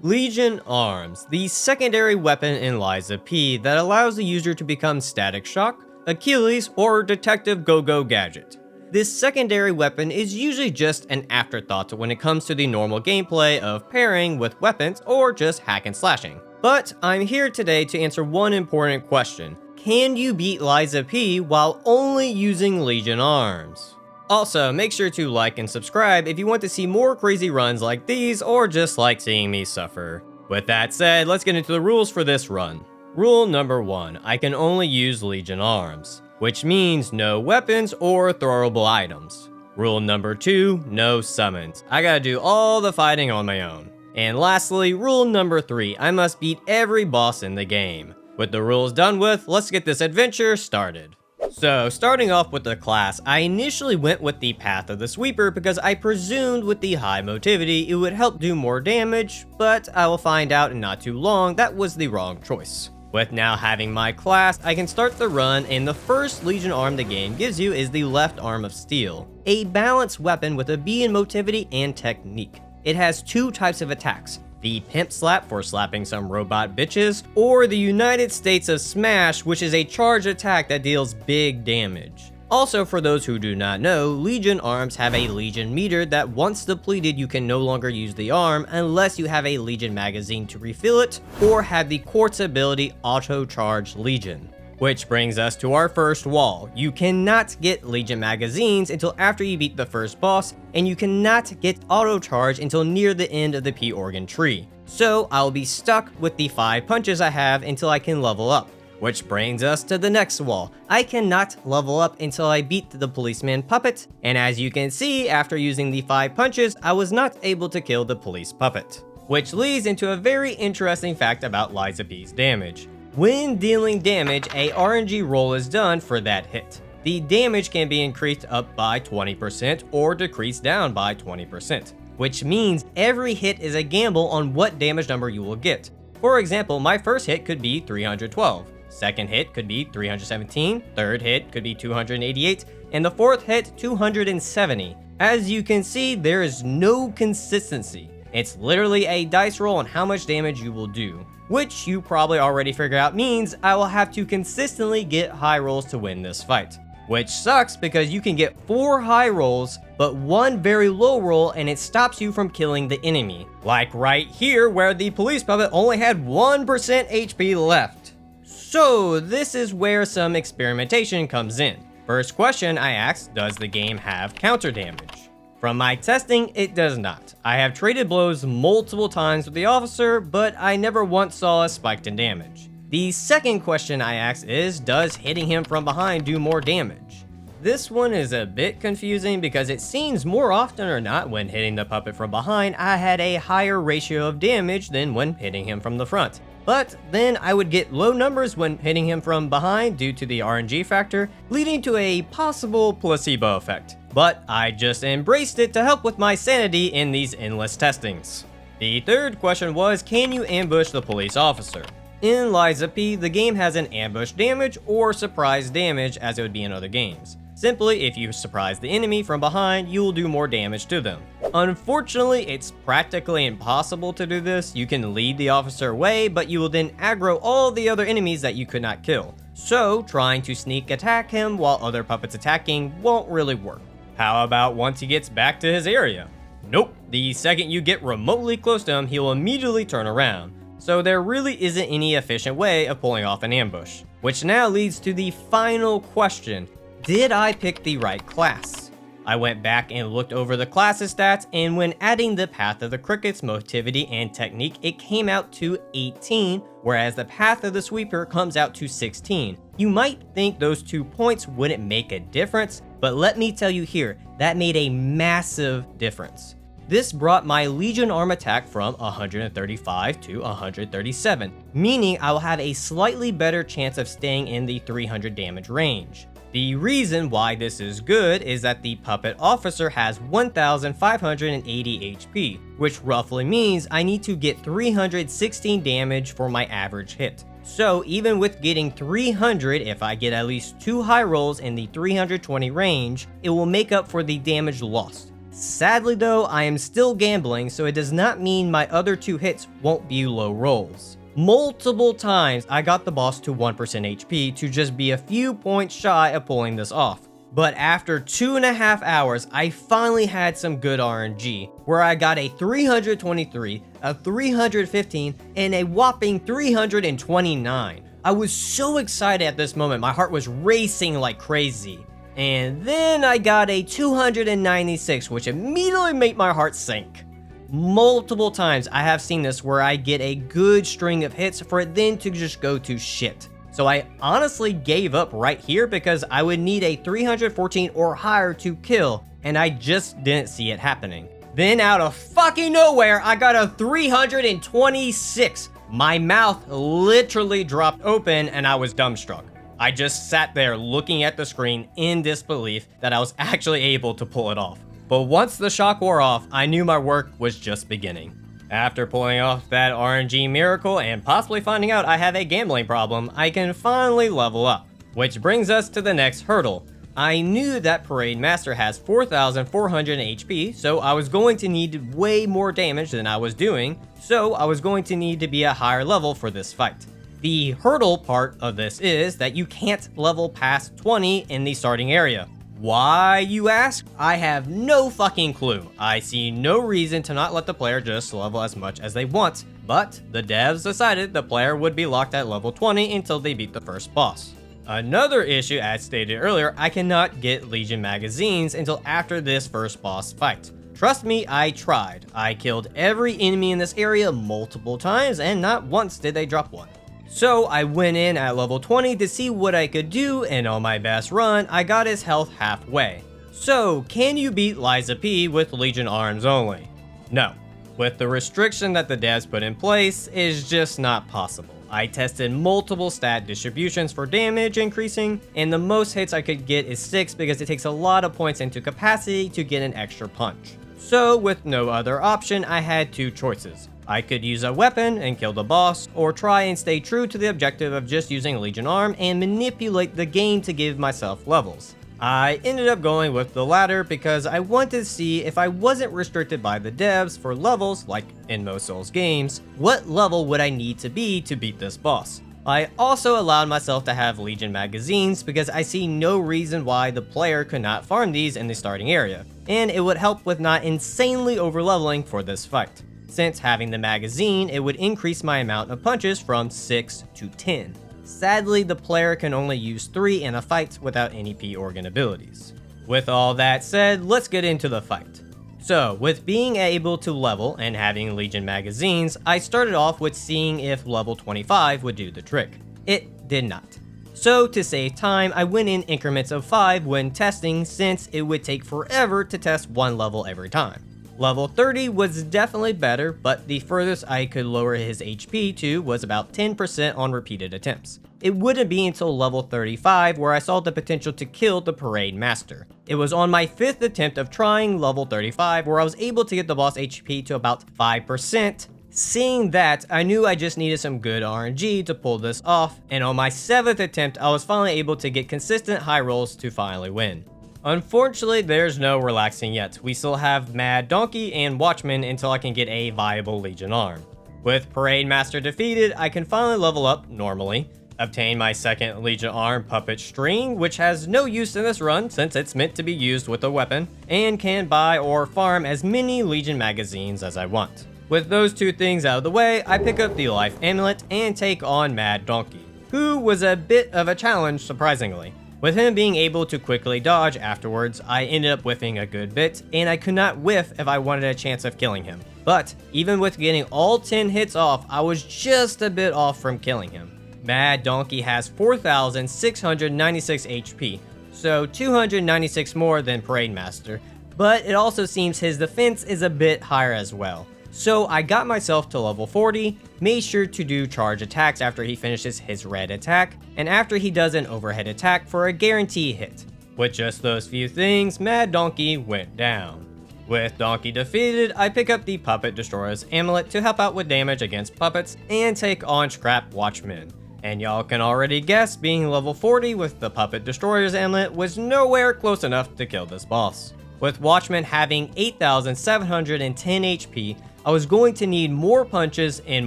Legion Arms, the secondary weapon in Lies of P that allows the user to become Static Shock, Achilles, or Detective Go-Go Gadget. This secondary weapon is usually just an afterthought when it comes to the normal gameplay of parrying with weapons or just hack and slashing. But I'm here today to answer one important question. Can you beat Lies of P while only using Legion Arms? Also, make sure to like and subscribe if you want to see more crazy runs like these or just like seeing me suffer. With that said, let's get into the rules for this run. Rule number 1, I can only use Legion Arms, which means no weapons or throwable items. Rule number 2, no summons. I gotta do all the fighting on my own. And lastly, rule number 3, I must beat every boss in the game. With the rules done with, let's get this adventure started. So, starting off with the class, I initially went with the Path of the Sweeper because I presumed with the high motivity it would help do more damage, but I will find out in not too long that was the wrong choice. With now having my class, I can start the run, and the first Legion arm the game gives you is the left arm of steel, a balanced weapon with a B in motivity and technique. It has two types of attacks. The Pimp Slap for slapping some robot bitches, or the United States of Smash, which is a charged attack that deals big damage. Also, for those who do not know, Legion arms have a Legion meter that once depleted you can no longer use the arm unless you have a Legion magazine to refill it, or have the Quartz ability Auto Charge Legion. Which brings us to our first wall. You cannot get Legion magazines until after you beat the first boss, and you cannot get auto charge until near the end of the P organ tree. So I'll be stuck with the 5 punches I have until I can level up. Which brings us to the next wall. I cannot level up until I beat the policeman puppet, and as you can see, after using the 5 punches, I was not able to kill the police puppet. Which leads into a very interesting fact about Lies of P's damage. When dealing damage, a RNG roll is done for that hit. The damage can be increased up by 20% or decreased down by 20%, which means every hit is a gamble on what damage number you will get. For example, my first hit could be 312, second hit could be 317, third hit could be 288, and the fourth hit 270. As you can see, there is no consistency. It's literally a dice roll on how much damage you will do, which you probably already figured out means I will have to consistently get high rolls to win this fight. Which sucks because you can get 4 high rolls, but 1 very low roll and it stops you from killing the enemy. Like right here where the police puppet only had 1% HP left. So this is where some experimentation comes in. First question I asked, does the game have counter damage? From my testing, it does not. I have traded blows multiple times with the officer, but I never once saw a spike in damage. The second question I asked is, does hitting him from behind do more damage? This one is a bit confusing because it seems more often or not when hitting the puppet from behind, I had a higher ratio of damage than when hitting him from the front. But then I would get low numbers when hitting him from behind due to the RNG factor, leading to a possible placebo effect. But I just embraced it to help with my sanity in these endless testings. The third question was, can you ambush the police officer? In Lies of P, the game has an ambush damage or surprise damage as it would be in other games. Simply, if you surprise the enemy from behind, you will do more damage to them. Unfortunately, it's practically impossible to do this. You can lead the officer away, but you will then aggro all the other enemies that you could not kill. So, trying to sneak attack him while other puppets attacking won't really work. How about once he gets back to his area? Nope, the second you get remotely close to him, he'll immediately turn around. So there really isn't any efficient way of pulling off an ambush. Which now leads to the final question. Did I pick the right class? I went back and looked over the class's stats, and when adding the Path of the Cricket's motivity and technique, it came out to 18, whereas the Path of the Sweeper comes out to 16. You might think those 2 points wouldn't make a difference, but let me tell you here, that made a massive difference. This brought my Legion arm attack from 135 to 137, meaning I will have a slightly better chance of staying in the 300 damage range. The reason why this is good is that the puppet officer has 1,580 HP, which roughly means I need to get 316 damage for my average hit. So even with getting 300, if I get at least 2 high rolls in the 320 range, it will make up for the damage lost. Sadly though, I am still gambling, so it does not mean my other 2 hits won't be low rolls. Multiple times I got the boss to 1% HP to just be a few points shy of pulling this off. But after 2.5 hours, I finally had some good RNG, where I got a 323, a 315, and a whopping 329. I was so excited at this moment, my heart was racing like crazy. And then I got a 296, which immediately made my heart sink. Multiple times I have seen this where I get a good string of hits for it then to just go to shit. So I honestly gave up right here because I would need a 314 or higher to kill, and I just didn't see it happening. Then out of fucking nowhere, I got a 326. My mouth literally dropped open and I was dumbstruck. I just sat there looking at the screen in disbelief that I was actually able to pull it off. But once the shock wore off, I knew my work was just beginning. After pulling off that RNG miracle and possibly finding out I have a gambling problem, I can finally level up. Which brings us to the next hurdle. I knew that Parade Master has 4,400 HP, so I was going to need way more damage than I was doing, so I was going to need to be a higher level for this fight. The hurdle part of this is that you can't level past 20 in the starting area. Why, you ask? I have no fucking clue. I see no reason to not let the player just level as much as they want, but the devs decided the player would be locked at level 20 until they beat the first boss. Another issue, as stated earlier, I cannot get Legion magazines until after this first boss fight. Trust me, I tried. I killed every enemy in this area multiple times and not once did they drop one. So I went in at level 20 to see what I could do, and on my best run, I got his health halfway. So, can you beat Liza P with Legion arms only? No. With the restriction that the devs put in place, it's just not possible. I tested multiple stat distributions for damage increasing, and the most hits I could get is 6 because it takes a lot of points into capacity to get an extra punch. So, with no other option, I had 2 choices. I could use a weapon and kill the boss, or try and stay true to the objective of just using Legion Arm and manipulate the game to give myself levels. I ended up going with the latter because I wanted to see if I wasn't restricted by the devs for levels, like in most Souls games, what level would I need to beat this boss. I also allowed myself to have Legion magazines because I see no reason why the player could not farm these in the starting area, and it would help with not insanely overleveling for this fight. Since having the magazine, it would increase my amount of punches from 6 to 10. Sadly, the player can only use 3 in a fight without any P organ abilities. With all that said, let's get into the fight. So, with being able to level and having Legion magazines, I started off with seeing if level 25 would do the trick. It did not. So, to save time, I went in increments of 5 when testing since it would take forever to test one level every time. Level 30 was definitely better, but the furthest I could lower his HP to was about 10% on repeated attempts. It wouldn't be until level 35 where I saw the potential to kill the Parade Master. It was on my 5th attempt of trying level 35 where I was able to get the boss HP to about 5%. Seeing that, I knew I just needed some good RNG to pull this off, and on my 7th attempt I was finally able to get consistent high rolls to finally win. Unfortunately, there's no relaxing yet. We still have Mad Donkey and Watchman until I can get a viable Legion arm. With Parade Master defeated, I can finally level up normally, obtain my 2nd Legion arm Puppet String, which has no use in this run since it's meant to be used with a weapon, and can buy or farm as many Legion magazines as I want. With those 2 things out of the way, I pick up the Life Amulet and take on Mad Donkey, who was a bit of a challenge surprisingly. With him being able to quickly dodge afterwards, I ended up whiffing a good bit, and I could not whiff if I wanted a chance of killing him. But even with getting all 10 hits off, I was just a bit off from killing him. Mad Donkey has 4,696 HP, so 296 more than Parade Master, but it also seems his defense is a bit higher as well. So I got myself to level 40, made sure to do charge attacks after he finishes his red attack, and after he does an overhead attack for a guarantee hit. With just those few things, Mad Donkey went down. With Donkey defeated, I pick up the Puppet Destroyer's Amulet to help out with damage against puppets and take on Scrap Watchmen. And y'all can already guess, being level 40 with the Puppet Destroyer's Amulet was nowhere close enough to kill this boss. With Watchman having 8,710 HP, I was going to need more punches and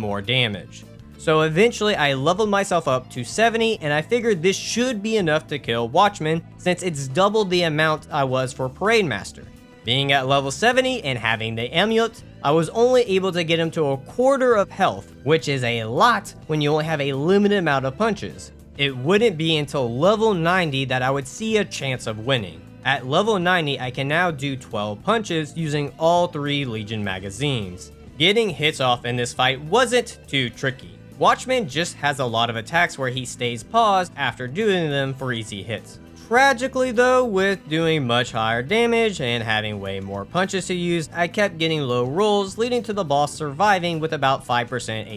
more damage. So eventually I leveled myself up to 70, and I figured this should be enough to kill Watchman since it's doubled the amount I was for Parade Master. Being at level 70 and having the amulet, I was only able to get him to a quarter of health, which is a lot when you only have a limited amount of punches. It wouldn't be until level 90 that I would see a chance of winning. At level 90, I can now do 12 punches using all 3 Legion magazines. Getting hits off in this fight wasn't too tricky. Watchman just has a lot of attacks where he stays paused after doing them for easy hits. Tragically though, with doing much higher damage and having way more punches to use, I kept getting low rolls, leading to the boss surviving with about 5%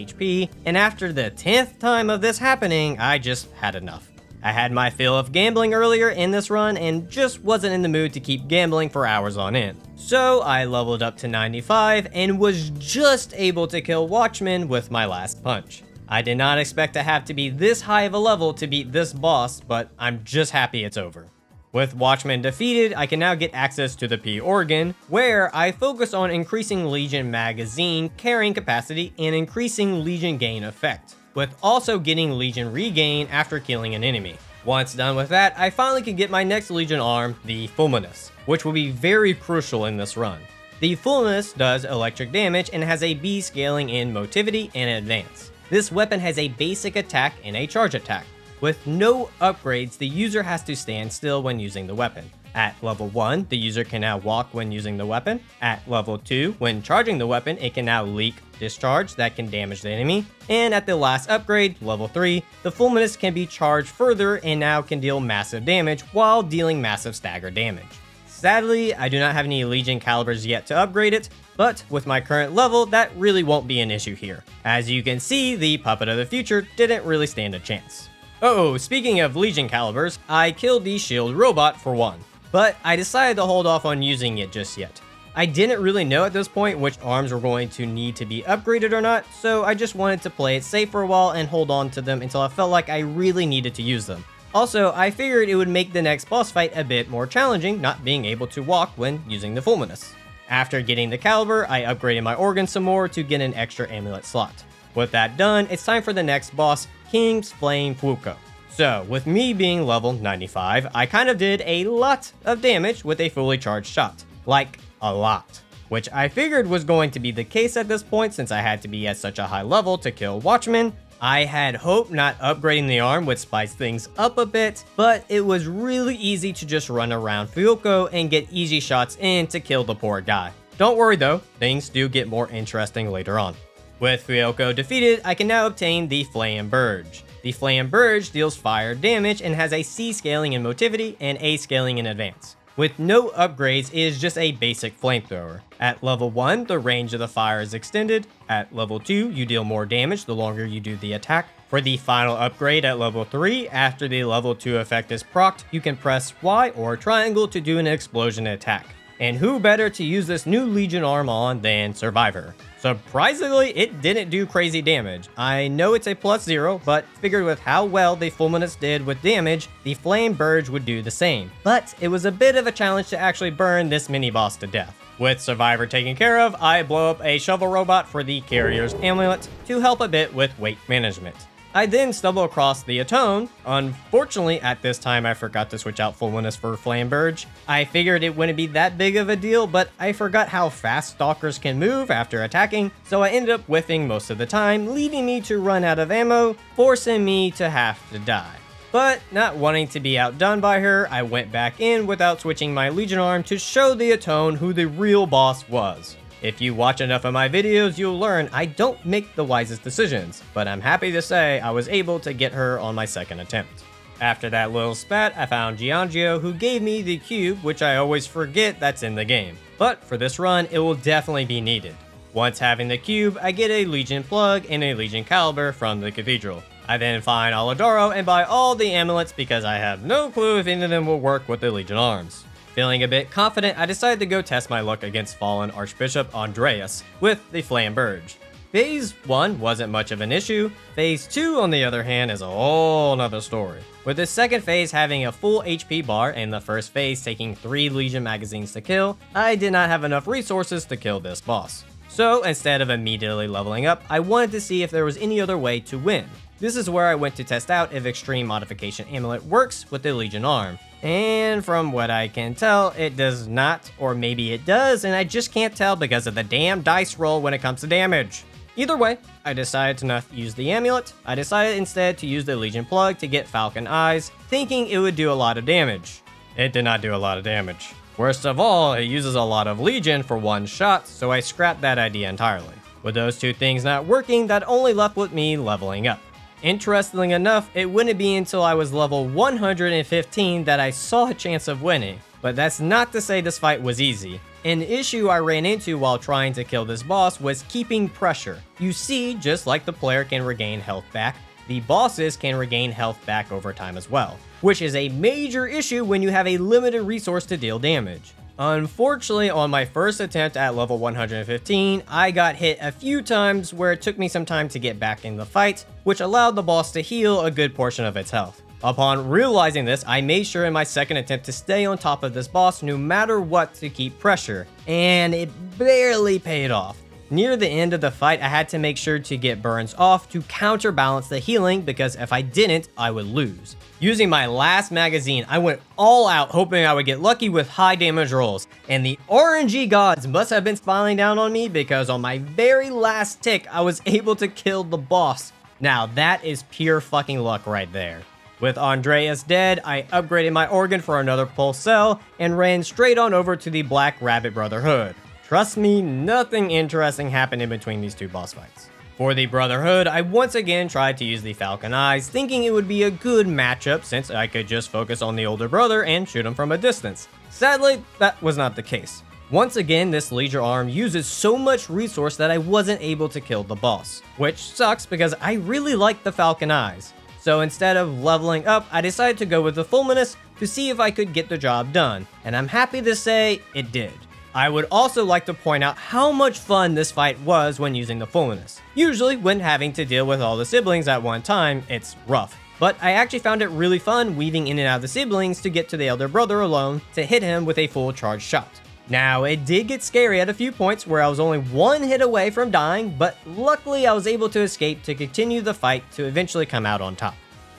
HP, and after the 10th time of this happening, I just had enough. I had my fill of gambling earlier in this run and just wasn't in the mood to keep gambling for hours on end. So I leveled up to 95 and was just able to kill Watchman with my last punch. I did not expect to have to be this high of a level to beat this boss, but I'm just happy it's over. With Watchman defeated, I can now get access to the P organ, where I focus on increasing Legion magazine carrying capacity and increasing Legion gain effect, with also getting Legion regain after killing an enemy. Once done with that, I finally can get my next Legion arm, the fulminis, which will be very crucial in this run. The fulminis does electric damage and has a B scaling in motivity and advance. This weapon has a basic attack and a charge attack. With no upgrades, the user has to stand still when using the weapon. At level 1, the user can now walk when using the weapon. At level 2, when charging the weapon, it can now leak discharge that can damage the enemy. And at the last upgrade, level 3, the fulminis can be charged further and now can deal massive damage while dealing massive stagger damage. Sadly, I do not have any Legion calibers yet to upgrade it, but with my current level, that really won't be an issue here. As you can see, the Puppet of the Future didn't really stand a chance. Oh, speaking of Legion calibers, I killed the shield robot for one, but I decided to hold off on using it just yet. I didn't really know at this point which arms were going to need to be upgraded or not, so I just wanted to play it safe for a while and hold on to them until I felt like I really needed to use them. Also, I figured it would make the next boss fight a bit more challenging not being able to walk when using the fulminis. After getting the caliber, I upgraded my organ some more to get an extra amulet slot. With that done, it's time for the next boss, King's Flame Fuoco. So, with me being level 95, I kind of did a lot of damage with a fully charged shot. Like, a lot. Which I figured was going to be the case at this point since I had to be at such a high level to kill Watchman. I had hoped not upgrading the arm would spice things up a bit, but it was really easy to just run around fuoco and get easy shots in to kill the poor guy. Don't worry though, things do get more interesting later on. With fuoco defeated, I can now obtain the Flame Burge. The Flame Burge deals fire damage and has a C scaling in motivity and A scaling in advance. With no upgrades, it is just a basic flamethrower. At level 1, the range of the fire is extended. At level 2, you deal more damage the longer you do the attack. For the final upgrade at level 3, after the level 2 effect is procced, you can press Y or triangle to do an explosion attack. And who better to use this new Legion arm on than Survivor? Surprisingly, it didn't do crazy damage. I know it's a +0, but figured with how well the fulminis did with damage, the Flame Burge would do the same. But it was a bit of a challenge to actually burn this mini-boss to death. With Survivor taken care of, I blow up a shovel robot for the Carrier's Amulet to help a bit with weight management. I then stumble across the Atone. Unfortunately, at this time I forgot to switch out fulminis for Flame Burge. I figured it wouldn't be that big of a deal, but I forgot how fast stalkers can move after attacking, so I ended up whiffing most of the time, leaving me to run out of ammo, forcing me to have to die. But not wanting to be outdone by her, I went back in without switching my Legion arm to show the Atone who the real boss was. If you watch enough of my videos, you'll learn I don't make the wisest decisions, but I'm happy to say I was able to get her on my second attempt. After that little spat, I found Giangio, who gave me the cube, which I always forget that's in the game. But for this run, it will definitely be needed. Once having the cube, I get a Legion plug and a Legion caliber from the cathedral. I then find Aladaro and buy all the amulets because I have no clue if any of them will work with the Legion arms. Feeling a bit confident, I decided to go test my luck against fallen Archbishop Andreus with the Flame Burge. Phase 1 wasn't much of an issue. Phase 2, on the other hand, is a whole nother story. With the second phase having a full HP bar and the first phase taking 3 Legion magazines to kill, I did not have enough resources to kill this boss. So instead of immediately leveling up, I wanted to see if there was any other way to win. This is where I went to test out if Extreme Modification Amulet works with the Legion arm. And from what I can tell, it does not, or maybe it does, and I just can't tell because of the damn dice roll when it comes to damage. Either way, I decided to not use the amulet. I decided instead to use the Legion plug to get Falcon Eyes, thinking it would do a lot of damage. It did not do a lot of damage. Worst of all, it uses a lot of Legion for one shot, so I scrapped that idea entirely. With those two things not working, that only left with me leveling up. Interestingly enough, it wouldn't be until I was level 115 that I saw a chance of winning. But that's not to say this fight was easy. An issue I ran into while trying to kill this boss was keeping pressure. You see, just like the player can regain health back, the bosses can regain health back over time as well, which is a major issue when you have a limited resource to deal damage. Unfortunately, on my first attempt at level 115, I got hit a few times where it took me some time to get back in the fight, which allowed the boss to heal a good portion of its health. Upon realizing this, I made sure in my second attempt to stay on top of this boss no matter what to keep pressure, and it barely paid off. Near the end of the fight, I had to make sure to get burns off to counterbalance the healing because if I didn't, I would lose. Using my last magazine, I went all out hoping I would get lucky with high damage rolls, and the RNG gods must have been smiling down on me because on my very last tick, I was able to kill the boss. Now that is pure fucking luck right there. With Andreus dead, I upgraded my organ for another pulse cell and ran straight on over to the Black Rabbit Brotherhood. Trust me, nothing interesting happened in between these two boss fights. For the Brotherhood, I once again tried to use the Falcon Eyes, thinking it would be a good matchup since I could just focus on the older brother and shoot him from a distance. Sadly, that was not the case. Once again, this Legion arm uses so much resource that I wasn't able to kill the boss, which sucks because I really like the Falcon Eyes. So instead of leveling up, I decided to go with the fulminis to see if I could get the job done, and I'm happy to say it did. I would also like to point out how much fun this fight was when using the fulminis. Usually when having to deal with all the siblings at one time, it's rough. But I actually found it really fun weaving in and out of the siblings to get to the elder brother alone to hit him with a full charge shot. Now, it did get scary at a few points where I was only one hit away from dying, but luckily I was able to escape to continue the fight to eventually come out on top.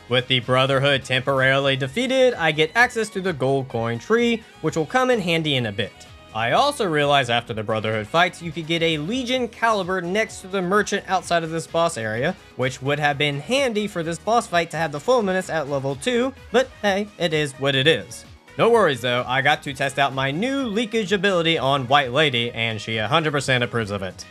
With the Brotherhood temporarily defeated, I get access to the gold coin tree, which will come in handy in a bit. I also realized after the Brotherhood fights, you could get a Legion caliber next to the merchant outside of this boss area, which would have been handy for this boss fight to have the fulminis at level 2, but hey, it is what it is. No worries though, I got to test out my new leakage ability on White Lady, and she 100% approves of it.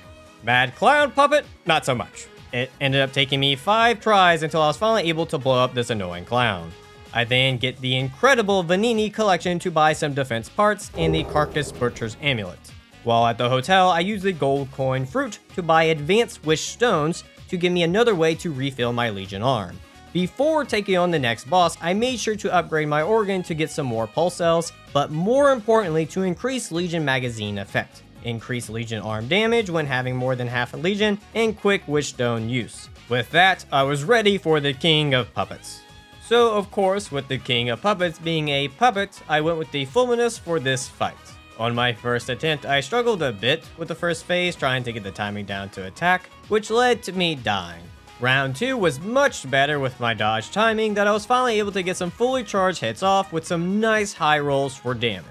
Mad Clown Puppet? Not so much. It ended up taking me 5 tries until I was finally able to blow up this annoying clown. I then get the incredible Vanini collection to buy some defense parts and the Carcass Butcher's Amulet. While at the hotel, I use the gold coin fruit to buy advanced wish stones to give me another way to refill my Legion arm. Before taking on the next boss, I made sure to upgrade my organ to get some more pulse cells, but more importantly to increase Legion magazine effect, increase Legion arm damage when having more than half a Legion, and quick wish stone use. With that, I was ready for the King of Puppets. So of course, with the King of Puppets being a puppet, I went with the fulminis for this fight. On my first attempt, I struggled a bit with the first phase trying to get the timing down to attack, which led to me dying. Round 2 was much better with my dodge timing that I was finally able to get some fully charged hits off with some nice high rolls for damage.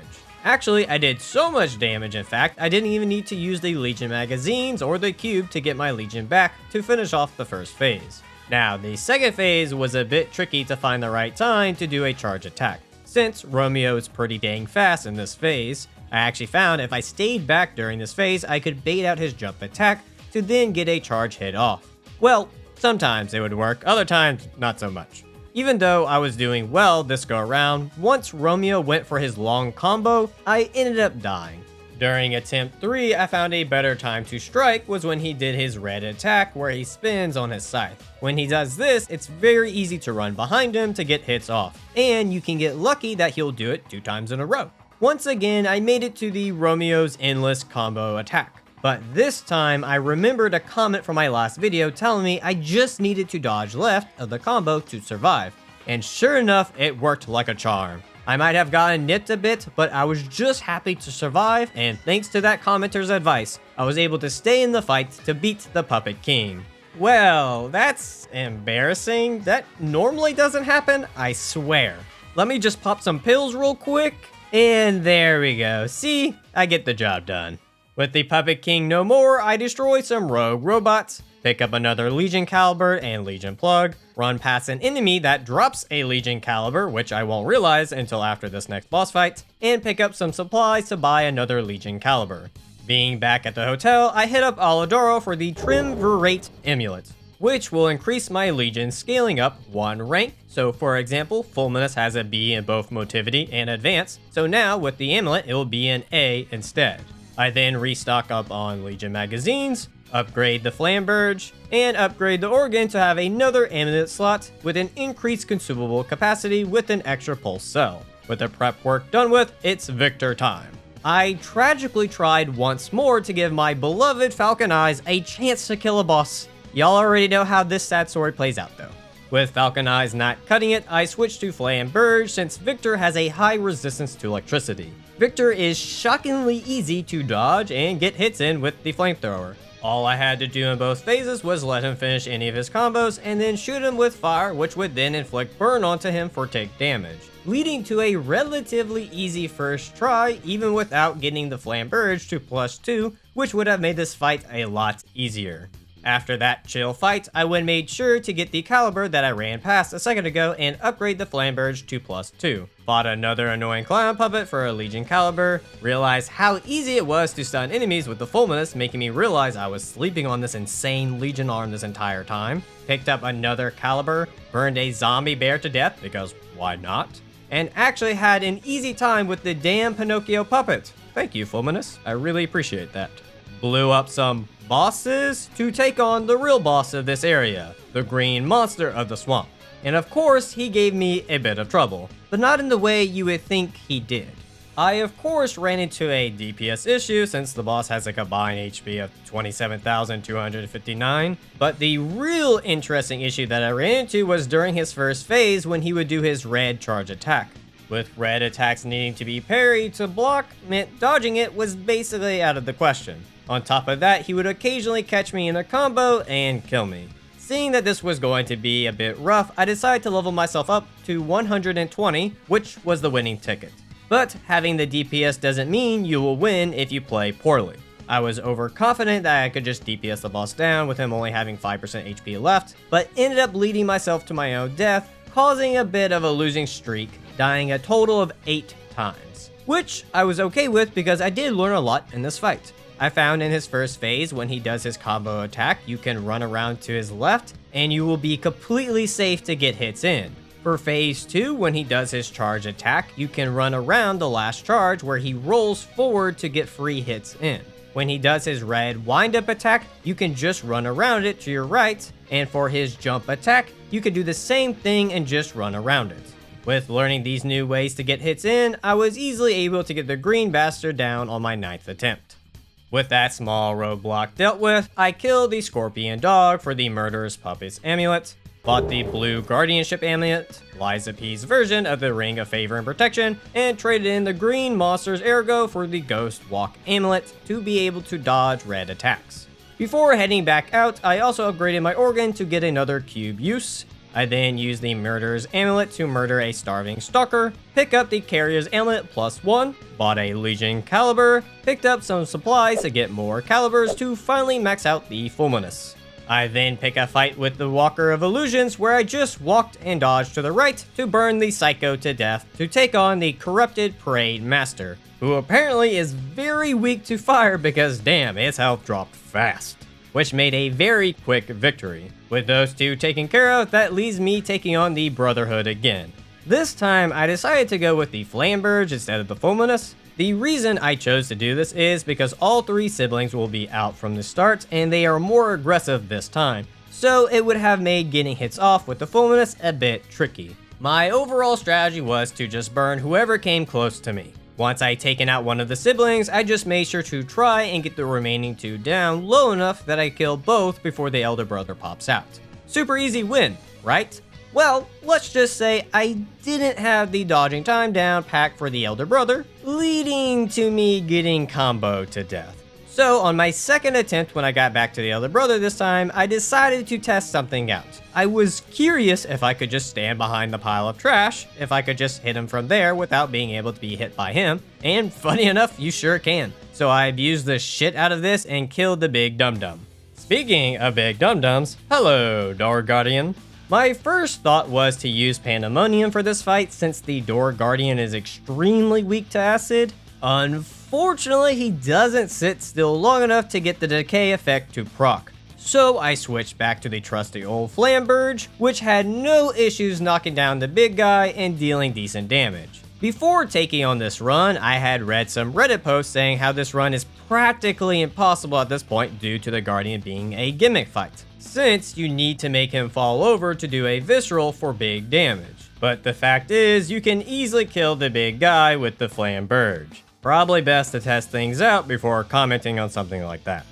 Actually, I did so much damage in fact, I didn't even need to use the Legion magazines or the cube to get my Legion back to finish off the first phase. Now, the second phase was a bit tricky to find the right time to do a charge attack. Since Romeo is pretty dang fast in this phase, I actually found if I stayed back during this phase, I could bait out his jump attack to then get a charge hit off. Well, sometimes it would work, other times not so much. Even though I was doing well this go around, once Romeo went for his long combo, I ended up dying. During attempt 3, I found a better time to strike was when he did his red attack where he spins on his scythe. When he does this, it's very easy to run behind him to get hits off, and you can get lucky that he'll do it 2 times in a row. Once again, I made it to the Romeo's endless combo attack, But this time, I remembered a comment from my last video telling me I just needed to dodge left of the combo to survive. And sure enough, it worked like a charm. I might have gotten nipped a bit, but I was just happy to survive, and thanks to that commenter's advice, I was able to stay in the fight to beat the Puppet King. Well, that's embarrassing. That normally doesn't happen, I swear. Let me just pop some pills real quick, and there we go. See, I get the job done. With the Puppet King no more, I destroy some rogue robots, pick up another Legion Caliber and Legion Plug, run past an enemy that drops a Legion Caliber, which I won't realize until after this next boss fight, and pick up some supplies to buy another Legion Caliber. Being back at the hotel, I hit up Aladoro for the Triumvirate Amulet, which will increase my Legion scaling up 1 rank. So for example, Fulminis has a B in both Motivity and Advance, so now with the amulet it will be an A instead. I then restock up on Legion magazines, upgrade the Burge, and upgrade the organ to have another amulet slot with an increased consumable capacity with an extra pulse cell. With the prep work done with, it's victor time. I tragically tried once more to give my beloved Falcon Eyes a chance to kill a boss. Y'all already know how this sad story plays out though. With Falcon Eyes not cutting it, I switched to Burge since Victor has a high resistance to electricity. Victor is shockingly easy to dodge and get hits in with the flamethrower. All I had to do in both phases was let him finish any of his combos and then shoot him with fire, which would then inflict burn onto him for take damage, leading to a relatively easy first try even without getting the Burge to +2, which would have made this fight a lot easier. After that chill fight, I went made sure to get the caliber that I ran past a second ago and upgrade the Burge to +2. Fought another annoying clown puppet for a Legion caliber, realized how easy it was to stun enemies with the Fulminis, making me realize I was sleeping on this insane Legion arm this entire time. Picked up another caliber, burned a zombie bear to death, because why not? And actually had an easy time with the damn Pinocchio puppet. Thank you, Fulminis, I really appreciate that. Blew up some bosses to take on the real boss of this area, the green monster of the swamp. And of course, he gave me a bit of trouble, but not in the way you would think he did. I of course ran into a DPS issue since the boss has a combined HP of 27,259, but the real interesting issue that I ran into was during his first phase when he would do his red charge attack. With red attacks needing to be parried to block meant dodging it was basically out of the question. On top of that, he would occasionally catch me in a combo and kill me. Seeing that this was going to be a bit rough, I decided to level myself up to 120, which was the winning ticket. But having the DPS doesn't mean you will win if you play poorly. I was overconfident that I could just DPS the boss down with him only having 5% HP left, but ended up leading myself to my own death, causing a bit of a losing streak, dying a total of 8 times. Which I was okay with because I did learn a lot in this fight. I found in his first phase, when he does his combo attack, you can run around to his left, and you will be completely safe to get hits in. For phase 2, when he does his charge attack, you can run around the last charge where he rolls forward to get free hits in. When he does his red wind-up attack, you can just run around it to your right, and for his jump attack, you can do the same thing and just run around it. With learning these new ways to get hits in, I was easily able to get the green bastard down on my 9th attempt. With that small roadblock dealt with, I killed the Scorpion Dog for the Murderous Puppets Amulet, bought the Blue Guardianship Amulet, Liza P's version of the Ring of Favor and Protection, and traded in the Green Monster's Ergo for the Ghost Walk Amulet to be able to dodge red attacks. Before heading back out, I also upgraded my organ to get another cube use. I then used the Murderer's Amulet to murder a starving stalker, pick up the Carrier's Amulet +1, bought a Legion Caliber, picked up some supplies to get more calibers to finally max out the Fulminis. I then pick a fight with the Walker of Illusions where I just walked and dodged to the right to burn the Psycho to death to take on the Corrupted Parade Master, who apparently is very weak to fire because damn, his health dropped fast, which made a very quick victory. With those two taken care of, that leaves me taking on the Brotherhood again. This time, I decided to go with the Burge instead of the Fulminis. The reason I chose to do this is because all 3 siblings will be out from the start, and they are more aggressive this time, so it would have made getting hits off with the Fulminis a bit tricky. My overall strategy was to just burn whoever came close to me. Once I taken out one of the siblings, I just made sure to try and get the remaining 2 down low enough that I kill both before the elder brother pops out. Super easy win, right? Well, let's just say I didn't have the dodging time down packed for the elder brother, leading to me getting comboed to death. So on my second attempt when I got back to the elder brother this time, I decided to test something out. I was curious if I could just stand behind the pile of trash, if I could just hit him from there without being able to be hit by him, and funny enough, you sure can. So I abused the shit out of this and killed the big dum-dum. Speaking of big dum-dums, hello, Door Guardian. My first thought was to use Pandemonium for this fight since the Door Guardian is extremely weak to acid. Unfortunately, he doesn't sit still long enough to get the decay effect to proc. So I switched back to the trusty old burge, which had no issues knocking down the big guy and dealing decent damage. Before taking on this run, I had read some Reddit posts saying how this run is practically impossible at this point due to the Guardian being a gimmick fight, since you need to make him fall over to do a visceral for big damage. But the fact is, you can easily kill the big guy with the burge. Probably best to test things out before commenting on something like that.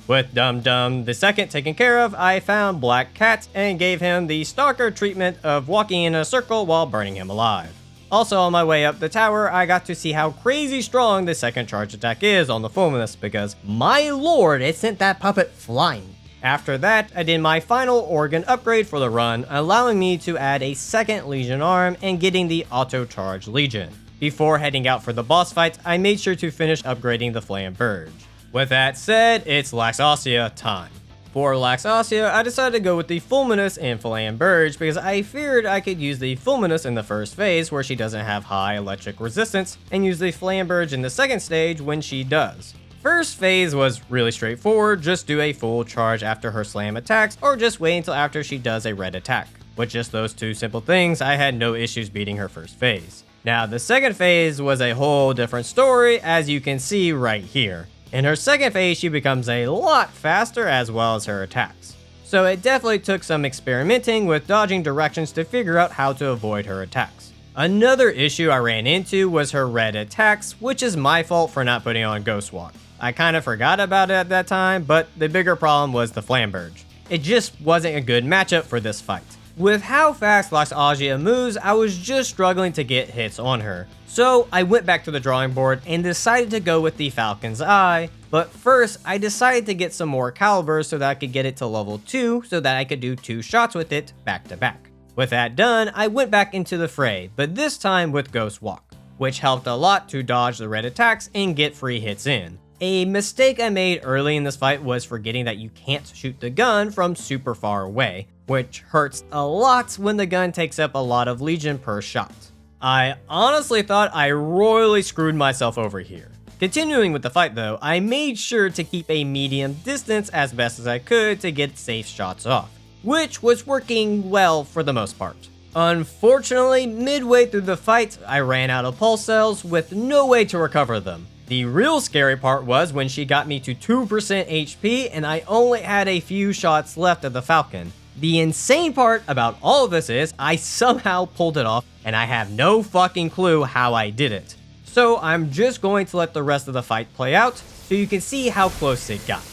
With Dum Dum the second taken care of, I found Black Cat and gave him the stalker treatment of walking in a circle while burning him alive. Also on my way up the tower, I got to see how crazy strong the second charge attack is on the fulminis because, my lord, it sent that puppet flying. After that, I did my final organ upgrade for the run, allowing me to add a second Legion arm and getting the auto charge Legion. Before heading out for the boss fight, I made sure to finish upgrading the burge. With that said, it's Laxasia time. For Laxasia, I decided to go with the fulminis and burge because I feared I could use the fulminis in the first phase where she doesn't have high electric resistance, and use the burge in the second stage when she does. First phase was really straightforward, just do a full charge after her slam attacks, or just wait until after she does a red attack. With just those 2 simple things, I had no issues beating her first phase. Now the second phase was a whole different story, as you can see right here. In her second phase, she becomes a lot faster as well as her attacks. So it definitely took some experimenting with dodging directions to figure out how to avoid her attacks. Another issue I ran into was her red attacks, which is my fault for not putting on Ghost Walk. I kind of forgot about it at that time, but the bigger problem was the burge. It just wasn't a good matchup for this fight. With how fast Laxasia moves, I was just struggling to get hits on her. So I went back to the drawing board and decided to go with the Falcon's Eye, but first I decided to get some more calibers so that I could get it to level 2 so that I could do 2 shots with it back to back. With that done, I went back into the fray, but this time with Ghost Walk, which helped a lot to dodge the red attacks and get free hits in. A mistake I made early in this fight was forgetting that you can't shoot the gun from super far away, which hurts a lot when the gun takes up a lot of Legion per shot. I honestly thought I royally screwed myself over here. Continuing with the fight though, I made sure to keep a medium distance as best as I could to get safe shots off, which was working well for the most part. Unfortunately, midway through the fight, I ran out of pulse cells with no way to recover them. The real scary part was when she got me to 2% HP and I only had a few shots left of the Falcon. The insane part about all of this is I somehow pulled it off and I have no fucking clue how I did it. So I'm just going to let the rest of the fight play out so you can see how close it got.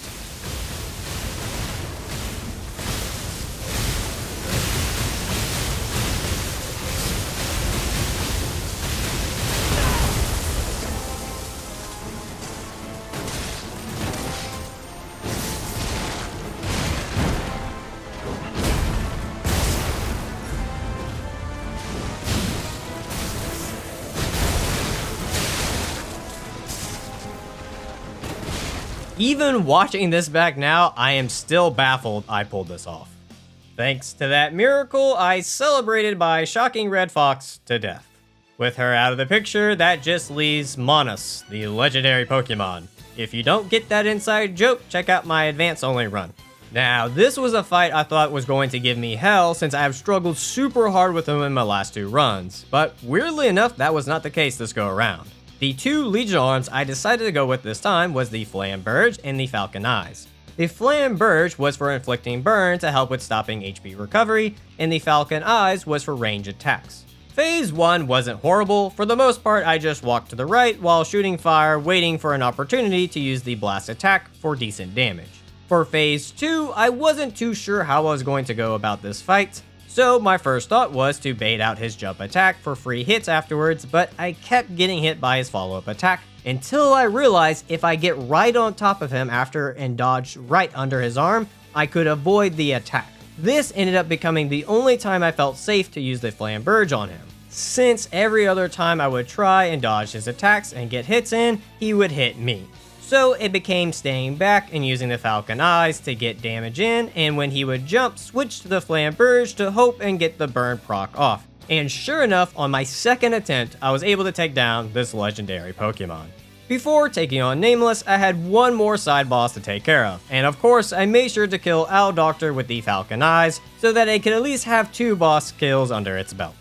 Even watching this back now, I am still baffled I pulled this off. Thanks to that miracle, I celebrated by shocking Red Fox to death. With her out of the picture, that just leaves Manus, the legendary Pokemon. If you don't get that inside joke, check out my advance only run. Now, this was a fight I thought was going to give me hell since I have struggled super hard with him in my last 2 runs, but weirdly enough, that was not the case this go around. The 2 Legion arms I decided to go with this time was the burge and the Falcon Eyes. The burge was for inflicting burn to help with stopping HP recovery, and the Falcon Eyes was for range attacks. Phase 1 wasn't horrible. For the most part, I just walked to the right while shooting fire, waiting for an opportunity to use the blast attack for decent damage. For Phase 2, I wasn't too sure how I was going to go about this fight, so my first thought was to bait out his jump attack for free hits afterwards, but I kept getting hit by his follow-up attack until I realized if I get right on top of him after and dodge right under his arm, I could avoid the attack. This ended up becoming the only time I felt safe to use the burge on him, since every other time I would try and dodge his attacks and get hits in, he would hit me. So it became staying back and using the falcon eyes to get damage in, and when he would jump, switch to the burge to hope and get the burn proc off. And sure enough, on my second attempt, I was able to take down this legendary Pokemon. Before taking on Nameless, I had one more side boss to take care of, and of course I made sure to kill Owl Doctor with the falcon eyes so that it could at least have 2 boss kills under its belt.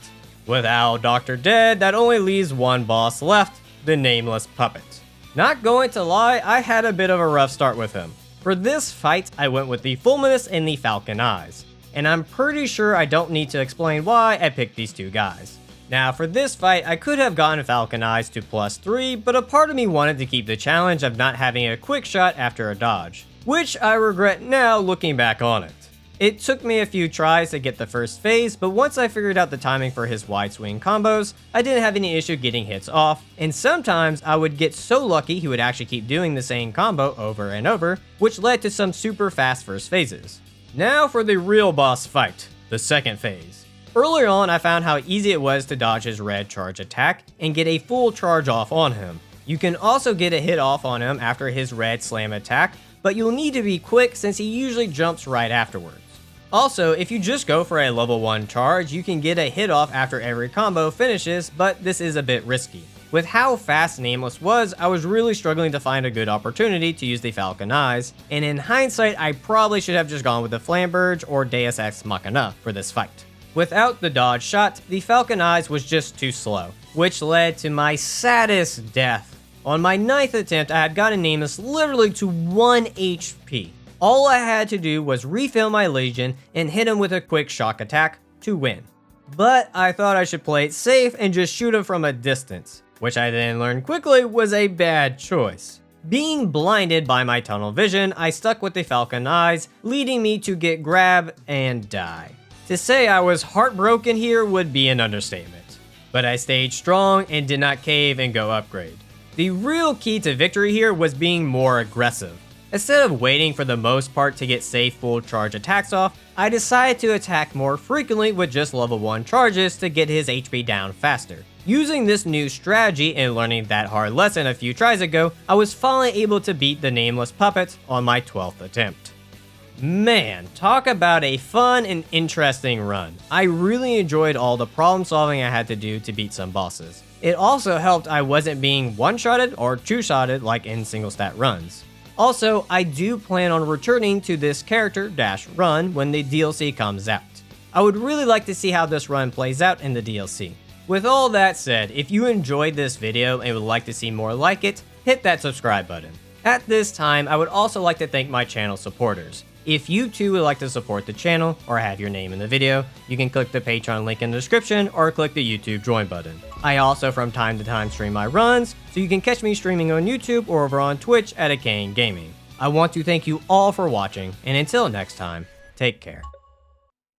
With Owl Doctor dead, that only leaves one boss left, the Nameless Puppet. Not going to lie, I had a bit of a rough start with him. For this fight, I went with the fulminis and the falcon eyes, and I'm pretty sure I don't need to explain why I picked these 2 guys. Now for this fight, I could have gotten falcon eyes to +3, but a part of me wanted to keep the challenge of not having a quick shot after a dodge, which I regret now looking back on it. It took me a few tries to get the first phase, but once I figured out the timing for his wide swing combos, I didn't have any issue getting hits off, and sometimes I would get so lucky he would actually keep doing the same combo over and over, which led to some super fast first phases. Now for the real boss fight, the second phase. Earlier on, I found how easy it was to dodge his red charge attack and get a full charge off on him. You can also get a hit off on him after his red slam attack, but you'll need to be quick since he usually jumps right afterwards. Also, if you just go for a level 1 charge, you can get a hit off after every combo finishes, but this is a bit risky. With how fast Nameless was, I was really struggling to find a good opportunity to use the falcon eyes, and in hindsight, I probably should have just gone with the burge or Deus Ex Machina for this fight. Without the dodge shot, the falcon eyes was just too slow, which led to my saddest death. On my 9th attempt, I had gotten Nameless literally to 1 HP. All I had to do was refill my Legion and hit him with a quick shock attack to win. But I thought I should play it safe and just shoot him from a distance, which I then learned quickly was a bad choice. Being blinded by my tunnel vision, I stuck with the falcon eyes, leading me to get grabbed and die. To say I was heartbroken here would be an understatement, but I stayed strong and did not cave and go upgrade. The real key to victory here was being more aggressive. Instead of waiting for the most part to get safe full charge attacks off, I decided to attack more frequently with just level 1 charges to get his HP down faster. Using this new strategy and learning that hard lesson a few tries ago, I was finally able to beat the Nameless Puppet on my 12th attempt. Man, talk about a fun and interesting run. I really enjoyed all the problem solving I had to do to beat some bosses. It also helped I wasn't being one-shotted or two-shotted like in single stat runs. Also, I do plan on returning to this character run when the DLC comes out. I would really like to see how this run plays out in the DLC. With all that said, if you enjoyed this video and would like to see more like it, hit that subscribe button. At this time, I would also like to thank my channel supporters. If you too would like to support the channel or have your name in the video, you can click the Patreon link in the description or click the YouTube join button. I also from time to time stream my runs, so you can catch me streaming on YouTube or over on Twitch at Arcane Gaming. I want to thank you all for watching, and until next time, take care.